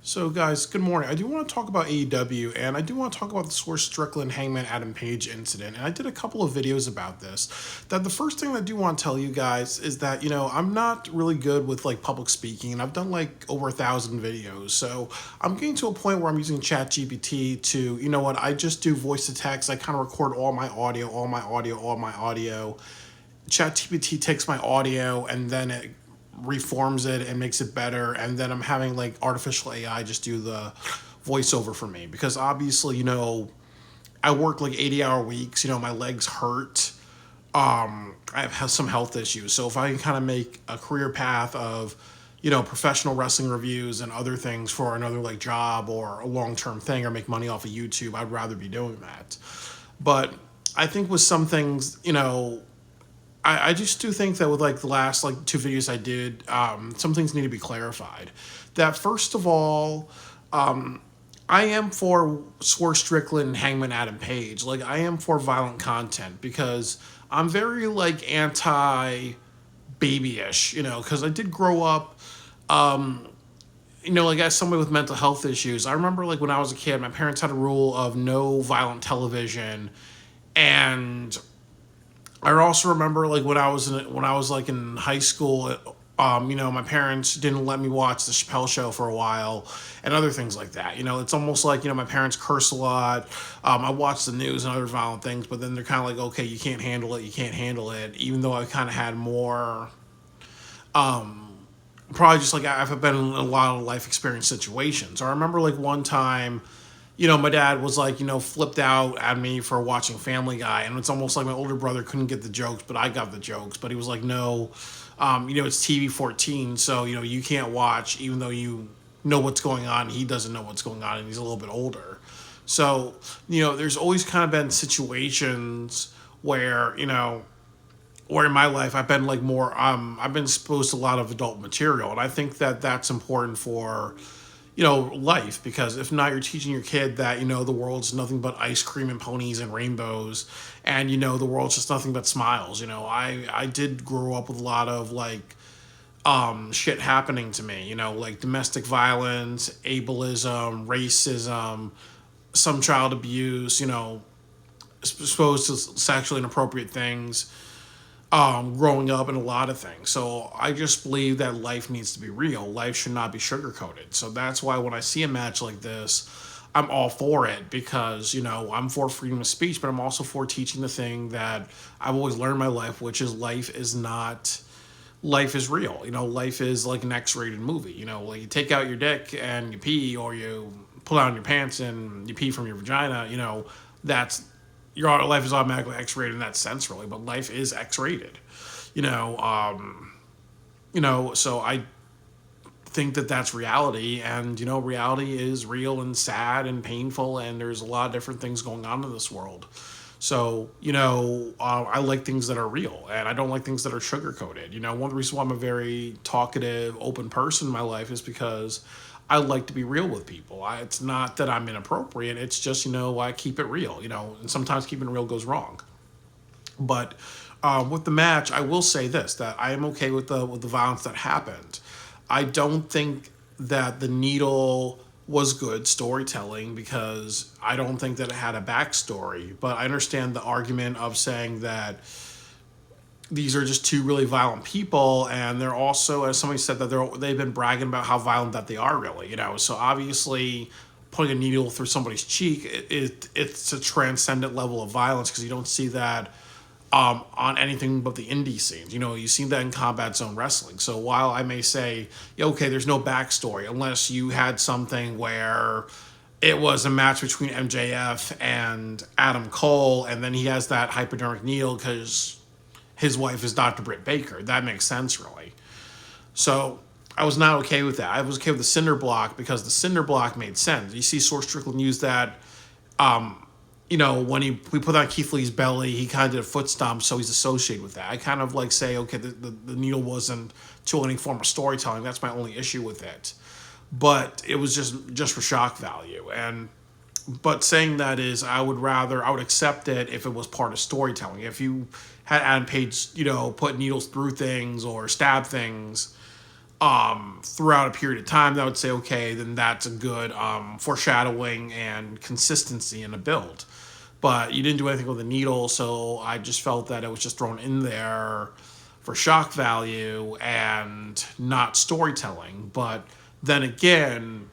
So, guys, good morning. I do want to talk about AEW, and I do want to talk about the Swerve Strickland Hangman Adam Page incident. And I did a couple of videos about this. That the first thing I do want to tell you guys is that I'm not really good with like public speaking, and I've done like over 1,000 videos. So I'm getting to a point where I'm using ChatGPT to I just do voice to text. I kind of record all my audio, all my audio, all my audio. ChatGPT takes my audio and then it reforms it and makes it better, and then I'm having like artificial AI just do the voiceover for me because obviously I work like 80-hour weeks. My legs hurt. I have some health issues, so if I can kind of make a career path of professional wrestling reviews and other things for another like job or a long-term thing or make money off of YouTube, I'd rather be doing that. But I think with some things, I just do think that with like the last like two videos I did, some things need to be clarified. That first of all, I am for Swerve Strickland and Hangman Adam Page. Like I am for violent content because I'm very like anti babyish, because I did grow up, like as somebody with mental health issues. I remember like when I was a kid, my parents had a rule of no violent television, and I also remember like when I was like in high school, my parents didn't let me watch the Chappelle Show for a while and other things like that. It's almost like my parents curse a lot. I watch the news and other violent things, but then they're kind of like, okay, you can't handle it, you can't handle it. Even though I kind of had more, probably just like I've been in a lot of life experience situations. I remember like one time my dad was like, flipped out at me for watching Family Guy. And it's almost like my older brother couldn't get the jokes, but I got the jokes. But he was like, no, it's TV 14. So, you can't watch, even though you know what's going on. He doesn't know what's going on, and he's a little bit older. So, there's always kind of been situations where, where in my life I've been like more, I've been exposed to a lot of adult material. And I think that that's important for life, because if not, you're teaching your kid that the world's nothing but ice cream and ponies and rainbows, and the world's just nothing but smiles. I did grow up with a lot of like shit happening to me, like domestic violence, ableism, racism, some child abuse, exposed to sexually inappropriate things, growing up, and a lot of things. So I just believe that life needs to be real. Life should not be sugar coated. So that's why when I see a match like this, I'm all for it, because I'm for freedom of speech, but I'm also for teaching the thing that I've always learned in my life, which is life is real. Life is like an X-rated movie. Like you take out your dick and you pee, or you pull down your pants and you pee from your vagina. That's your life is automatically X-rated in that sense, really. But life is X-rated. You know, um, so I think that that's reality, and reality is real and sad and painful, and there's a lot of different things going on in this world. So, I like things that are real, and I don't like things that are sugar coated. One of the reasons why I'm a very talkative, open person in my life is because I like to be real with people. It's not that I'm inappropriate. It's just, I keep it real, and sometimes keeping it real goes wrong. But with the match, I will say this: that I am okay with the violence that happened. I don't think that the needle was good storytelling, because I don't think that it had a backstory. But I understand the argument of saying that these are just two really violent people, and they're also, as somebody said, that they've been bragging about how violent that they are, really. So obviously putting a needle through somebody's cheek, it's a transcendent level of violence, because you don't see that on anything but the indie scenes. You see that in Combat Zone Wrestling. So while I may say, yeah, okay, there's no backstory, unless you had something where it was a match between MJF and Adam Cole, and then he has that hypodermic needle because his wife is Dr. Britt Baker. That makes sense, really. So I was not okay with that. I was okay with the cinder block, because the cinder block made sense. You see Swerve Strickland use that, when we put on Keith Lee's belly, he kind of did a foot stomp, so he's associated with that. I kind of like say, okay, the needle wasn't to any form of storytelling. That's my only issue with it. But it was just for shock value. But saying that is, I would accept it if it was part of storytelling. If you had Adam Page, put needles through things or stab things, throughout a period of time, that would say, okay, then that's a good foreshadowing and consistency in a build. But you didn't do anything with the needle, so I just felt that it was just thrown in there for shock value and not storytelling. But then again,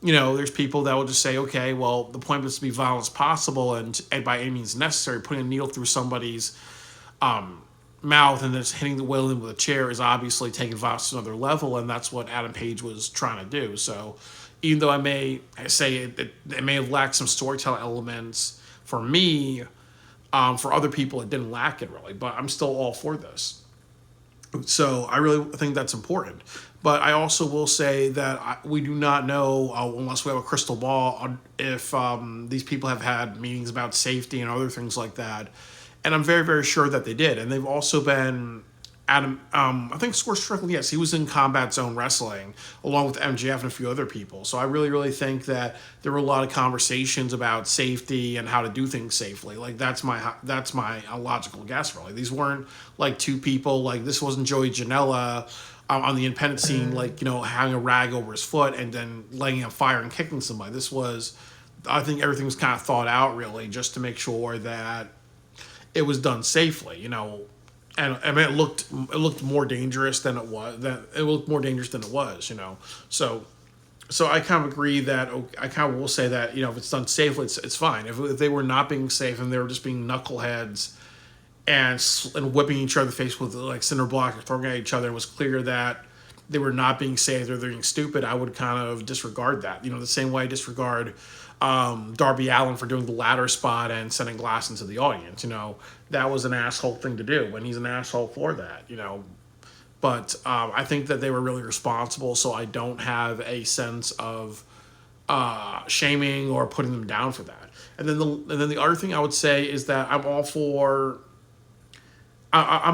there's people that will just say, okay, well, the point was to be violent as possible and by any means necessary. Putting a needle through somebody's mouth and then just hitting the willing with a chair is obviously taking violence to another level, and that's what Adam Page was trying to do. So even though I may say it may have lacked some storytelling elements for me, for other people it didn't lack it really, but I'm still all for this. So I really think that's important. But I also will say that we do not know, unless we have a crystal ball, if these people have had meetings about safety and other things like that. And I'm very, very sure that they did. And they've also been, Adam, I think Score Strickland, yes, he was in Combat Zone Wrestling, along with MJF and a few other people. So I really, really think that there were a lot of conversations about safety and how to do things safely. Like, that's my logical guess, really. These weren't, like, two people. Like, this wasn't Joey Janela on the independent scene, like, having a rag over his foot and then laying on fire and kicking somebody. This was, I think everything was kind of thought out, really, just to make sure that it was done safely, and I mean it looked more dangerous than it was. So I kind of agree that I kind of will say that if it's done safely, it's fine. If they were not being safe and they were just being knuckleheads and whipping each other in the face with like cinder block or throwing at each other, it was clear that they were not being safe or they're being stupid, I would kind of disregard that. The same way I disregard Darby Allin for doing the ladder spot and sending glass into the audience. That was an asshole thing to do, and he's an asshole for that. But I think that they were really responsible, so I don't have a sense of shaming or putting them down for that. And then the other thing I would say is that I'm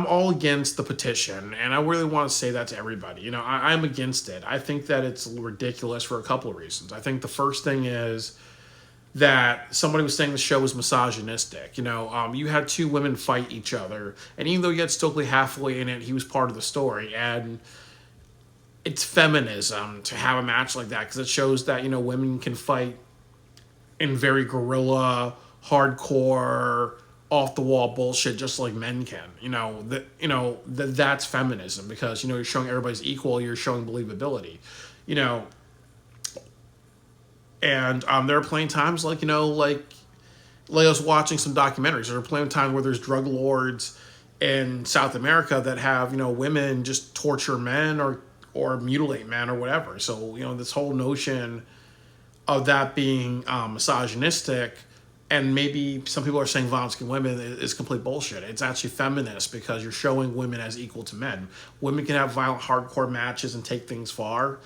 all against the petition, and I really want to say that to everybody. I'm against it. I think that it's ridiculous for a couple of reasons. I think the first thing is that somebody was saying the show was misogynistic. You had two women fight each other, and even though you had Stokely halfway in it, he was part of the story, and it's feminism to have a match like that because it shows that women can fight in very guerrilla, hardcore, off the wall bullshit just like men can. That's feminism because you're showing everybody's equal, you're showing believability. And there are plenty of times like I was watching some documentaries. There are plenty of times where there's drug lords in South America that have women just torture men or mutilate men or whatever. So this whole notion of that being misogynistic, and maybe some people are saying violence against women is complete bullshit. It's actually feminist because you're showing women as equal to men. Women can have violent, hardcore matches and take things far.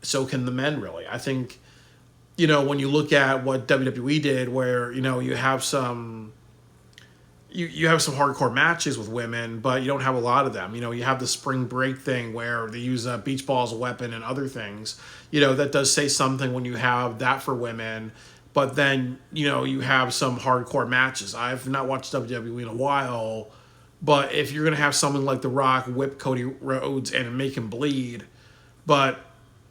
So can the men, really. I think, when you look at what WWE did, where, you have some hardcore matches with women, but you don't have a lot of them. You have the spring break thing where they use a beach ball as a weapon and other things. That does say something when you have that for women. But then, you have some hardcore matches. I've not watched WWE in a while, but if you're going to have someone like The Rock whip Cody Rhodes and make him bleed, but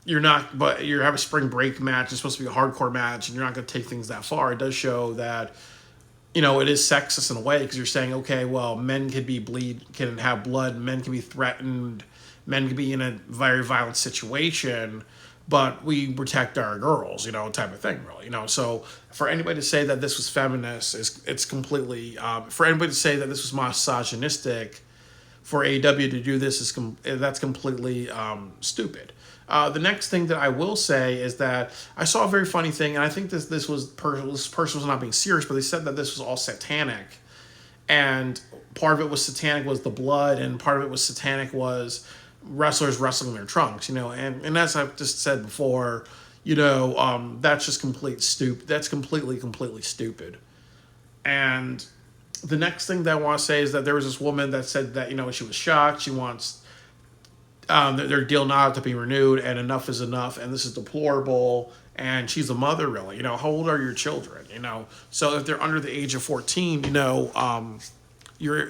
you have a spring break match, it's supposed to be a hardcore match, and you're not going to take things that far, it does show that, it is sexist in a way, because you're saying, okay, well, men can have blood, men can be threatened, men can be in a very violent situation, but we protect our girls, type of thing, really. So for anybody to say that this was feminist, it's completely, for anybody to say that this was misogynistic, for AEW to do this, that's completely stupid. The next thing that I will say is that I saw a very funny thing, and I think this person was not being serious, but they said that this was all satanic, and part of it was satanic was the blood, and part of it was satanic was wrestlers wrestling in their trunks, and as I've just said before, that's just that's completely stupid. And the next thing that I want to say is that there was this woman that said that, she was shocked, she wants their deal not to be renewed, and enough is enough, and this is deplorable, and she's a mother, really. How old are your children? So if they're under the age of 14,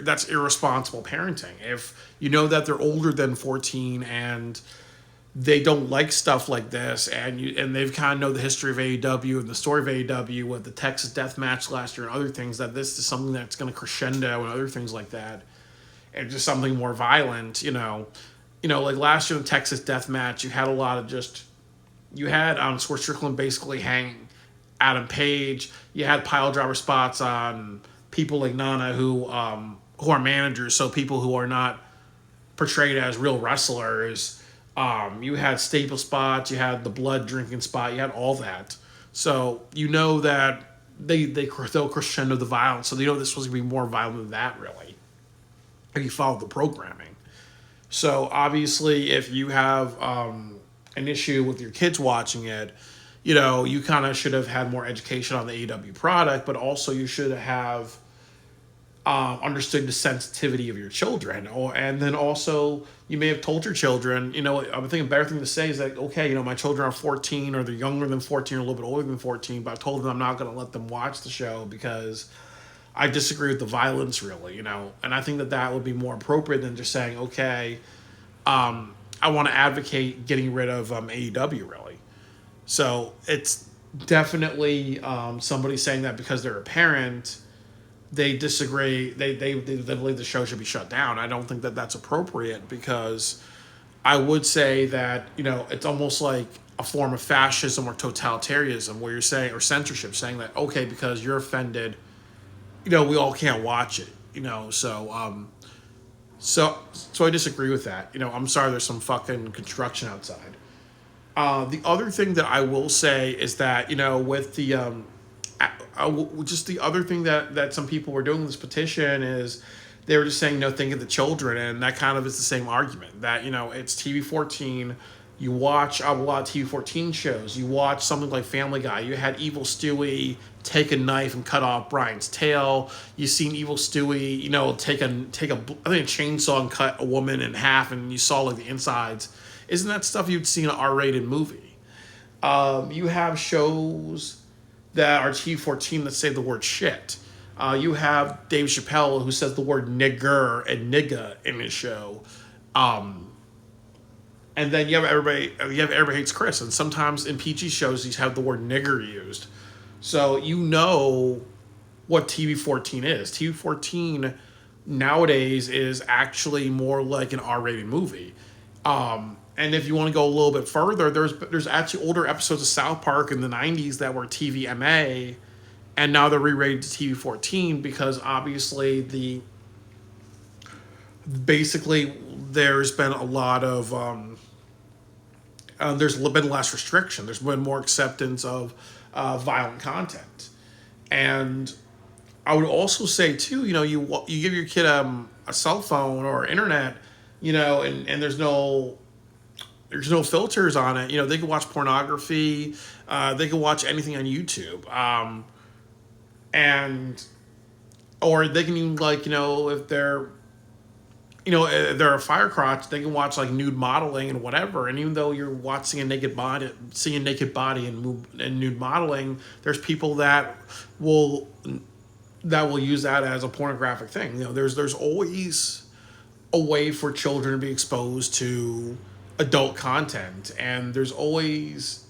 that's irresponsible parenting. If you know that they're older than 14 and they don't like stuff like this, and they've kind of know the history of AEW and the story of AEW with the Texas Death Match last year and other things, that this is something that's going to crescendo and other things like that, and just something more violent. Like last year in the Texas Death Match, you had a lot of you had Swerve Strickland basically hang Adam Page. You had pile driver spots on people like Nana who are managers, so people who are not portrayed as real wrestlers. You had staple spots, you had the blood drinking spot, you had all that. So that they'll crescendo the violence. So this was gonna be more violent than that, really. If you follow the programming. So obviously, if you have an issue with your kids watching it, you kind of should have had more education on the AEW product, but also you should have understood the sensitivity of your children, and then also you may have told your children, I would think a better thing to say is that, okay, my children are 14, or they're younger than 14 or a little bit older than 14, but I told them I'm not going to let them watch the show because I disagree with the violence, really, and I think that would be more appropriate than just saying, okay, I want to advocate getting rid of AEW, really. So it's definitely somebody saying that because they're a parent, they disagree. They believe the show should be shut down. I don't think that that's appropriate, because I would say that it's almost like a form of fascism or totalitarianism, where you're saying, or censorship, saying that, okay, because you're offended, we all can't watch it. So I disagree with that. I'm sorry, there's some fucking construction outside. The other thing that I will say is that with the just the other thing that some people were doing with this petition is they were just saying, think of the children, and that kind of is the same argument that it's TV-14. You watch a lot of TV-14 shows. You watch something like Family Guy. You had Evil Stewie take a knife and cut off Brian's tail. You seen Evil Stewie, take a chainsaw and cut a woman in half, and you saw like the insides. Isn't that stuff you'd see in an R-rated movie? You have shows that are TV-14 that say the word shit. You have Dave Chappelle, who says the word nigger and nigga in his show. And then you have Everybody Hates Chris, and sometimes in PG shows you have the word nigger used. So what TV-14 is. TV-14 nowadays is actually more like an R-rated movie. And if you want to go a little bit further, there's actually older episodes of South Park in the 90s that were TVMA, and now they're re-rated to TV-14 because obviously there's been a lot of there's been less restriction. There's been more acceptance of violent content, and I would also say too, you give your kid a cell phone or internet, and there's no filters on it. They can watch pornography. They can watch anything on YouTube. Or they can even if they're a fire crotch, they can watch like nude modeling and whatever. And even though you're watching seeing a naked body and nude modeling, there's people that will use that as a pornographic thing. There's always a way for children to be exposed to adult content, and there's always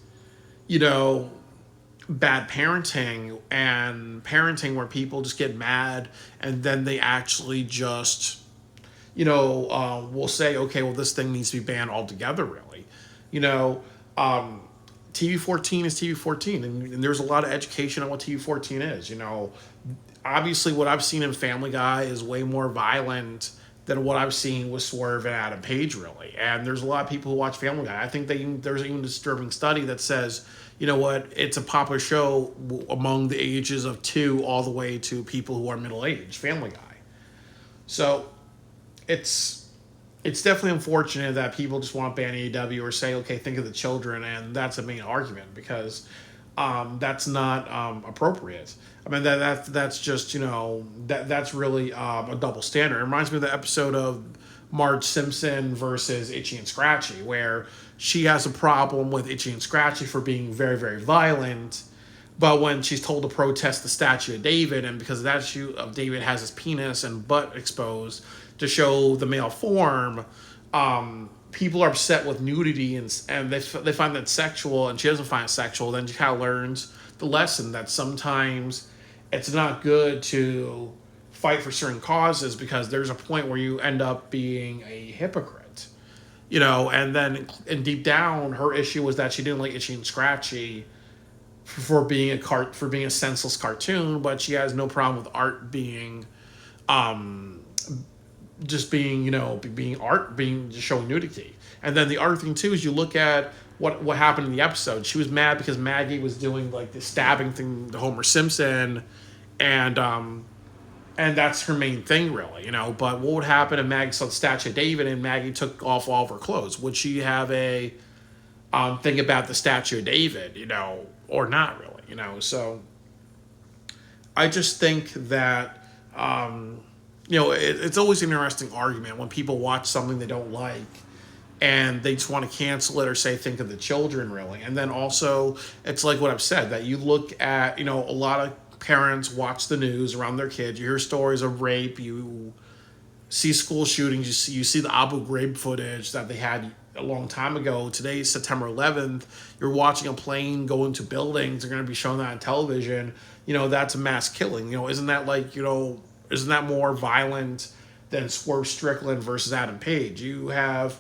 bad parenting and parenting where people just get mad and then they actually just will say, okay, well, this thing needs to be banned altogether, really. TV-14 is TV-14, and there's a lot of education on what TV-14 is. Obviously what I've seen in Family Guy is way more violent than what I've seen with Swerve and Adam Page, really. And there's a lot of people who watch Family Guy. I think there's even a disturbing study that says, it's a popular show among the ages of 2 all the way to people who are middle-aged, Family Guy. So it's definitely unfortunate that people just want to ban AEW or say, okay, think of the children, and that's a main argument, because that's not appropriate. I mean, that's just, that's really a double standard. It reminds me of the episode of Marge Simpson versus Itchy and Scratchy, where she has a problem with Itchy and Scratchy for being very, very violent, but when she's told to protest the statue of David, and because the statue of David has his penis and butt exposed to show the male form, people are upset with nudity and they find that sexual, and she doesn't find it sexual, then she kind of learns the lesson that sometimes it's not good to fight for certain causes because there's a point where you end up being a hypocrite, and then and deep down her issue was that she didn't like Itchy and Scratchy for being for being a senseless cartoon, but she has no problem with art being just being being art, being just showing nudity. And then the other thing too is you look at what happened in the episode. She was mad because Maggie was doing like the stabbing thing to Homer Simpson, and that's her main thing really, But what would happen if Maggie saw the statue of David and Maggie took off all of her clothes? Would she have a thing about the statue of David, or not really, So I just think that it's always an interesting argument when people watch something they don't like and they just want to cancel it or say think of the children really. And then also it's like what I've said, that you look at, a lot of parents watch the news around their kids, you hear stories of rape, you see school shootings, you see the Abu Ghraib footage that they had a long time ago. Today's September 11th. You're watching a plane go into buildings. They're going to be showing that on television. That's a mass killing. Isn't that isn't that more violent than Swerve Strickland versus Adam Page? You have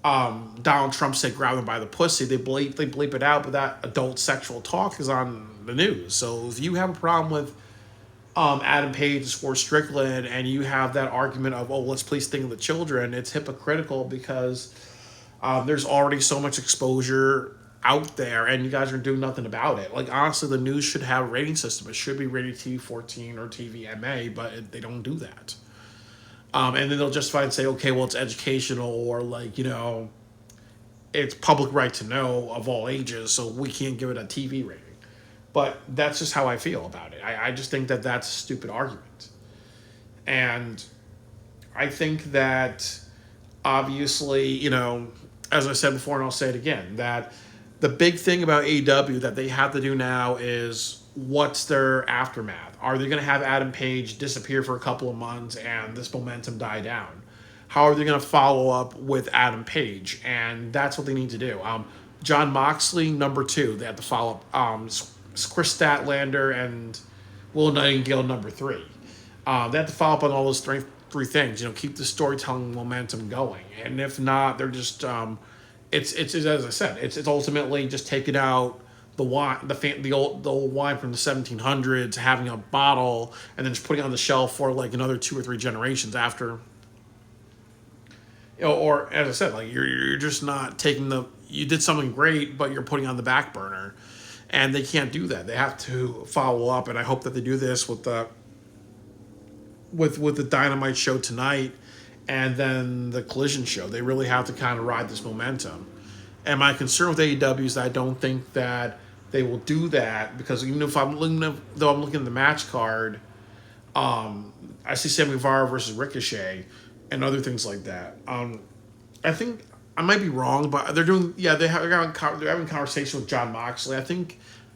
Donald Trump say grab him by the pussy. They bleep it out, but that adult sexual talk is on the news. So if you have a problem with Adam Page and Swerve Strickland and you have that argument of, let's please think of the children, it's hypocritical because there's already so much exposure out there and you guys are doing nothing about it. Like, honestly, the news should have a rating system. It should be rated TV-14 or TVMA, but they don't do that. And then they'll justify and say, okay, well, it's educational or it's public right to know of all ages, so we can't give it a TV rating. But that's just how I feel about it. I just think that that's a stupid argument. And I think that obviously, as I said before, and I'll say it again, that the big thing about AEW that they have to do now is what's their aftermath? Are they going to have Adam Page disappear for a couple of months and this momentum die down? How are they going to follow up with Adam Page? And that's what they need to do. John Moxley, number 2, they have to follow up. Chris Statlander and Will Nightingale, number 3. They have to follow up on all those three things. Keep the storytelling momentum going. And if not, they're just it's as I said, it's ultimately just taking out the wine, the old wine from the 1700s, having a bottle, and then just putting it on the shelf for like another 2 or 3 generations after. Or as I said, like you're just not taking you did something great, but you're putting it on the back burner, and they can't do that. They have to follow up, and I hope that they do this with the Dynamite show tonight and then the Collision show. They really have to kind of ride this momentum. And my concern with AEW is that I don't think that they will do that, because even if I'm looking at the match card, I see Sammy Guevara versus Ricochet and other things like that. I think I might be wrong, but they're having conversation with John Moxley.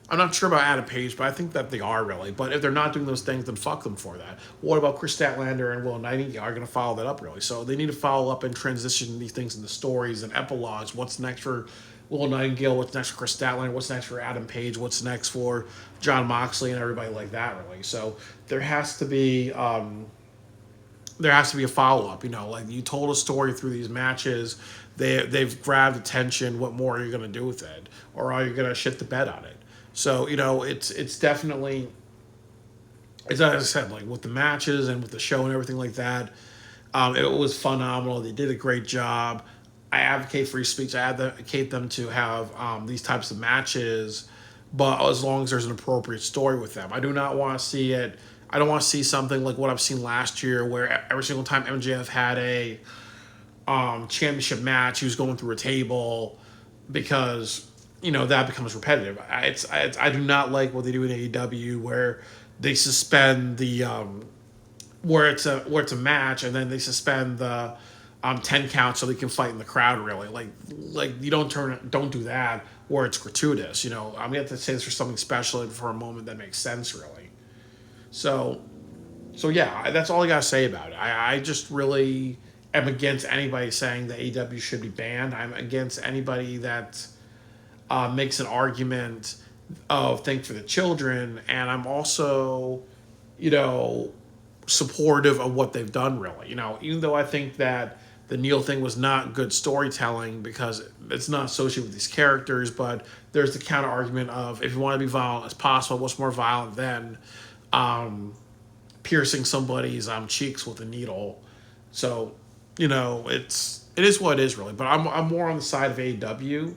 I'm not sure about Adam Page, but I think that they are really. But if they're not doing those things, then fuck them for that. What about Chris Statlander and Will Nightingale are going to follow that up really? So they need to follow up and transition these things into stories and epilogues. What's next for Will Nightingale? What's next for Chris Statlander? What's next for Adam Page? What's next for John Moxley and everybody like that really? So there has to be a follow up. Like you told a story through these matches. They've grabbed attention. What more are you going to do with it, or are you going to shit the bed on it? So, it's definitely, as I said, like with the matches and with the show and everything like that, it was phenomenal. They did a great job. I advocate free speech. I advocate them to have these types of matches, but as long as there's an appropriate story with them. I do not want to see it. I don't want to see something like what I've seen last year where every single time MJF had a championship match, he was going through a table, because that becomes repetitive. I do not like what they do in AEW where they suspend the where it's a match and then they suspend the 10 count so they can fight in the crowd really. Like you don't do that where it's gratuitous. I'm gonna have to say this for something special and for a moment that makes sense really. So yeah, that's all I gotta say about it. I just really am against anybody saying that AEW should be banned. I'm against anybody that makes an argument of think for the children, and I'm also, you know, supportive of what they've done. Really, even though I think that the Neil thing was not good storytelling because it's not associated with these characters, but there's the counter argument of if you want to be violent as possible, what's more violent than piercing somebody's cheeks with a needle? So, it is what it is really. But I'm more on the side of AEW.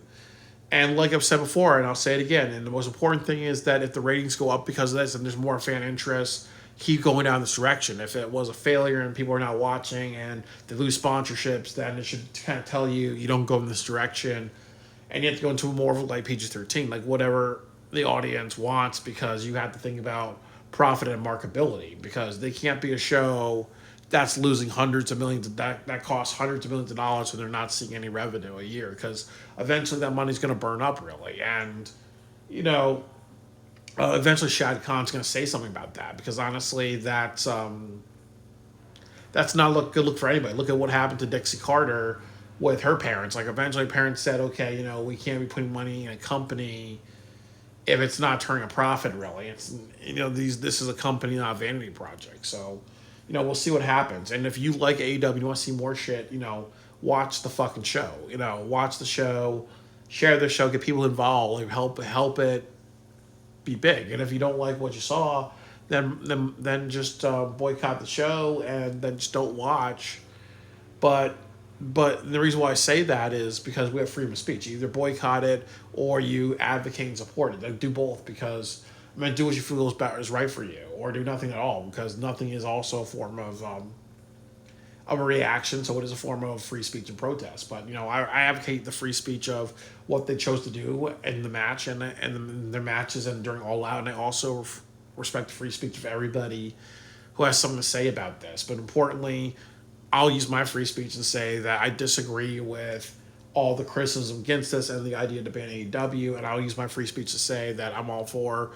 And like I've said before, and I'll say it again, and the most important thing is that if the ratings go up because of this and there's more fan interest, keep going down this direction. If it was a failure and people are not watching and they lose sponsorships, then it should kind of tell you don't go in this direction. And you have to go into more of like PG-13, like whatever the audience wants, because you have to think about profit and marketability, because they can't be a show that's losing hundreds of millions that costs hundreds of millions of dollars and they're not seeing any revenue a year, because eventually that money's going to burn up really. And you know eventually Shad Khan's going to say something about that, because honestly that's not good look for anybody. Look at what happened to Dixie Carter with her parents. Like eventually parents said, okay, we can't be putting money in a company if it's not turning a profit really. It's this is a company, not a vanity project. So we'll see what happens. And if you like AEW, you want to see more shit, watch the fucking show. Watch the show, share the show, get people involved, like help it be big. And if you don't like what you saw, then just boycott the show and then just don't watch. But the reason why I say that is because we have freedom of speech. You either boycott it or you advocate and support it. Like, do both, because do what you feel is right for you, or do nothing at all, because nothing is also a form of a reaction. So it is a form of free speech and protest. But I advocate the free speech of what they chose to do in the match and their matches and during All Out, and I also respect the free speech of everybody who has something to say about this. But importantly, I'll use my free speech and say that I disagree with all the criticism against this and the idea to ban AEW, and I'll use my free speech to say that I'm all for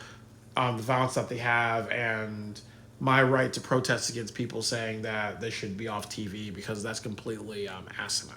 the violence that they have and my right to protest against people saying that they should be off TV, because that's completely asinine.